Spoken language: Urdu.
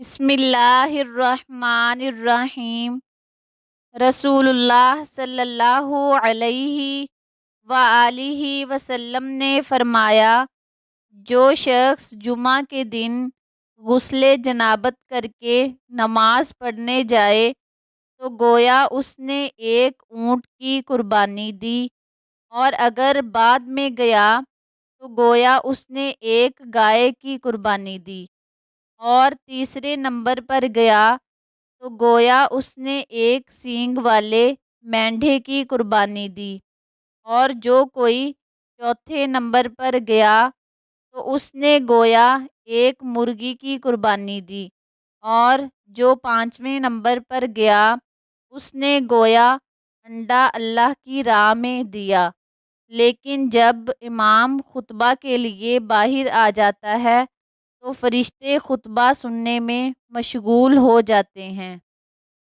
بسم اللہ الرحمن الرحیم۔ رسول اللہ صلی اللہ علیہ وآلہ وسلم نے فرمایا، جو شخص جمعہ کے دن غسل جنابت کر کے نماز پڑھنے جائے تو گویا اس نے ایک اونٹ کی قربانی دی، اور اگر بعد میں گیا تو گویا اس نے ایک گائے کی قربانی دی، اور تیسرے نمبر پر گیا تو گویا اس نے ایک سینگ والے مینڈھے کی قربانی دی، اور جو کوئی چوتھے نمبر پر گیا تو اس نے گویا ایک مرغی کی قربانی دی، اور جو پانچویں نمبر پر گیا اس نے گویا انڈا اللہ کی راہ میں دیا۔ لیکن جب امام خطبہ کے لیے باہر آ جاتا ہے تو فرشتے خطبہ سننے میں مشغول ہو جاتے ہیں۔